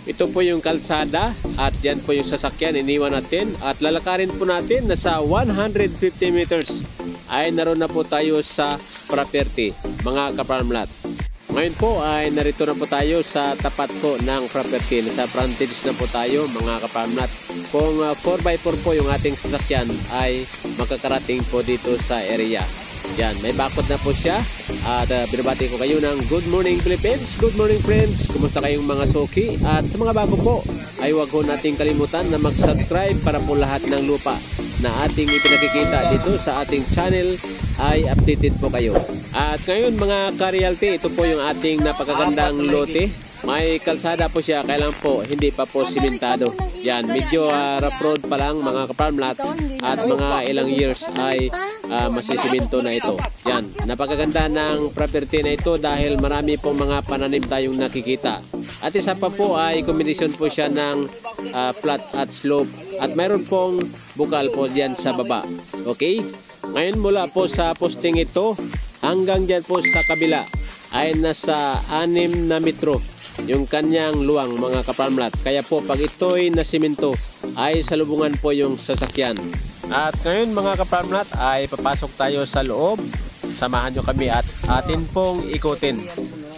Ito po yung kalsada at yan po yung sasakyan iniwan natin at lalakarin po natin na sa 150 meters ay naroon na po tayo sa property mga ka-farmlat. Ngayon po ay narito na po tayo sa tapat po ng property. Nasa frontage na po tayo mga ka-farmlat. Kung 4x4 po yung ating sasakyan ay makakarating po dito sa area. Yan, may bakod na po siya. At binabati ko kayo ng good morning Philippines, good morning friends. Kumusta kayong mga soki? At sa mga bago po ay huwag ko nating kalimutan na mag-subscribe para po lahat ng lupa na ating ipinakikita dito sa ating channel ay updated po kayo. At ngayon mga ka-realty, ito po yung ating napakagandang lote. May kalsada po siya, kailan po hindi pa po simentado. Yan, medyo rough road pa lang mga ka-farmlat at mga ilang years ay masisiminto na ito. Yan, napakaganda ng property na ito dahil marami pong mga pananim tayong nakikita. At isa pa po ay kombinasyon po siya ng flat at slope at mayroon pong bukal po diyan sa baba. Okay? Ngayon mula po sa posting ito hanggang diyan po sa kabila ay nasa 6 na metro yung kanyang luwang mga ka-farmlat. Kaya po pag ito'y nasimento ay salubungan po yung sasakyan. At ngayon mga ka-farmlat ay papasok tayo sa loob. Samahan nyo kami at atin pong ikutin.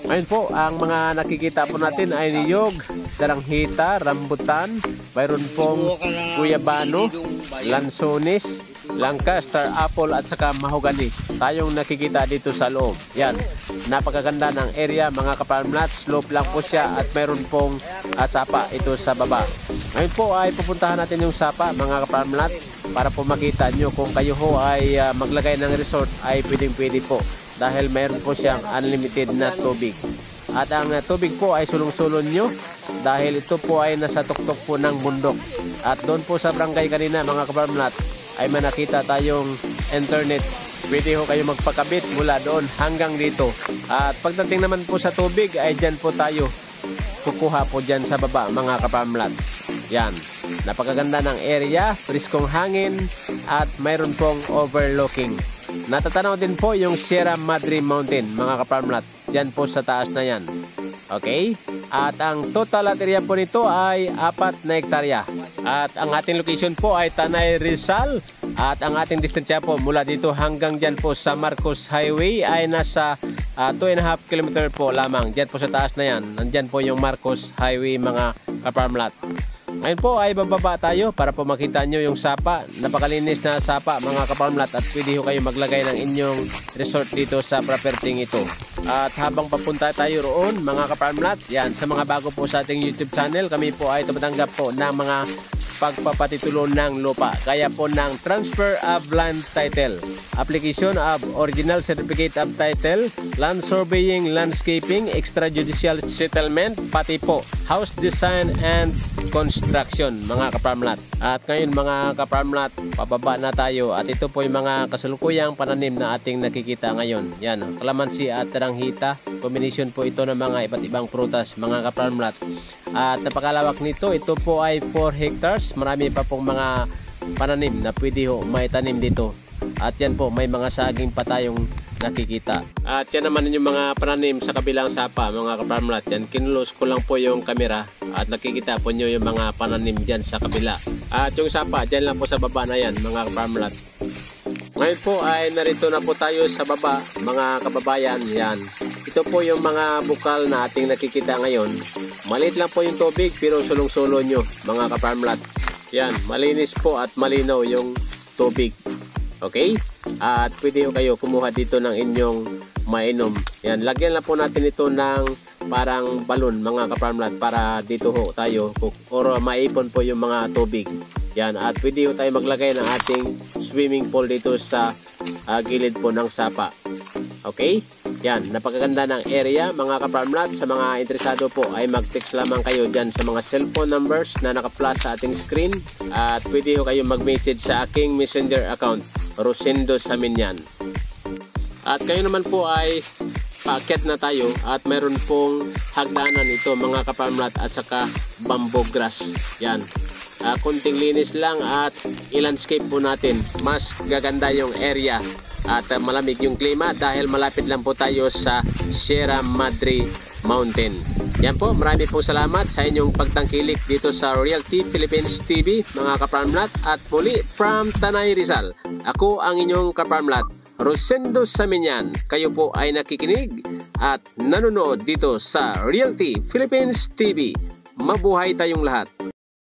Ngayon po ang mga nakikita po natin ay niyog, daranghita, rambutan, mayroon pong guyabano, lansones, langka, star apple at saka mahogany. Tayong nakikita dito sa loob. Yan, napakaganda ng area mga ka-farmlat. Slope lang po siya at mayroon pong sapa ito sa baba. Ngayon po ay pupuntahan natin yung sapa mga ka-farmlat para po makita nyo kung kayo ho ay maglagay ng resort ay pwedeng-pwede po dahil mayroon po siyang unlimited na tubig. At ang tubig po ay sulong-sulon nyo dahil ito po ay nasa tuktok po ng bundok. At doon po sa barangay kanina mga ka-farmlat ay manakita tayong internet. Pwede ho kayo magpakabit mula doon hanggang dito. At pagdating naman po sa tubig ay dyan po tayo kukuha po dyan sa baba mga ka-farmlat. Yan, napakaganda ng area, friskong hangin at mayroon pong overlooking. Natatanaw din po yung Sierra Madre Mountain mga ka-farmlat. Dyan po sa taas na yan. Okay? At ang total area po nito ay 4 na hektarya. At ang ating location po ay Tanay Rizal. At ang ating distansya po mula dito hanggang dyan po sa Marcos Highway ay nasa 2.5 km po lamang. Dyan po sa taas na yan. Nandyan po yung Marcos Highway mga ka-farmlat. Ngayon po ay bababa tayo para po makita nyo yung sapa. Napakalinis na sapa mga ka-farmlat at pwede ho kayo maglagay ng inyong resort dito sa property ito. At habang papunta tayo roon mga ka-farmlat, yan, sa mga bago po sa ating YouTube channel, kami po ay tumatanggap po ng mga pagpapatitulo ng lupa. Kaya po ng transfer of land title, application of original certificate of title, land surveying, landscaping, extrajudicial settlement, pati po house design and construction mga ka-farmlat. At ngayon mga ka-farmlat, pababa na tayo at ito po yung mga kasalukuyang pananim na ating nakikita ngayon. Yan, kalamansi at taranghita. Combination po ito ng mga iba't ibang prutas mga ka-farmlat. At napakalawak nito, ito po ay 4 hectares. Marami pa pong mga pananim na pwede ho may tanim dito. At yan po, may mga saging pa tayong nakikita. At yan naman yung mga pananim sa kabilang sapa mga ka-farmlat. Yan, kinulos ko lang po yung camera at nakikita po nyo yung mga pananim dyan sa kabila. At yung sapa, dyan lang po sa baba na yan mga ka-farmlat. Ngayon po ay narito na po tayo sa baba mga kababayan. Yan, ito po yung mga bukal na ating nakikita ngayon. Maliit lang po yung tubig pero sulong-sulo nyo mga ka-farmlat. Yan, malinis po at malinaw yung tubig. Okay? At pwede ho kayo kumuha dito ng inyong mainom. Yan, lagyan lang po natin ito ng parang balon mga ka-farmlat para dito ho tayo or maipon po yung mga tubig. Yan, at pwede ho tayo maglagay ng ating swimming pool dito sa gilid po ng sapa. Okay? Yan, napakaganda ng area mga ka-farmlat. Sa mga interesado po ay mag-text lamang kayo dyan sa mga cellphone numbers na naka-flash sa ating screen. At pwede ho kayo mag-message sa aking messenger account, Rosendo Saminyan. At kayo naman po ay paakyat na tayo at meron pong hagdanan ito mga ka-farmlat at saka bamboo grass. Yan, kunting linis lang at i-landscape po natin. Mas gaganda yung area at malamig yung klima dahil malapit lang po tayo sa Sierra Madre mountain. Yan po, marami pong salamat sa inyong pagtangkilik dito sa Realty Philippines TV, mga kaparmlat. At muli from Tanay Rizal, ako ang inyong kaparmlat, Rosendo Saminyan. Kayo po ay nakikinig at nanonood dito sa Realty Philippines TV. Mabuhay tayong lahat.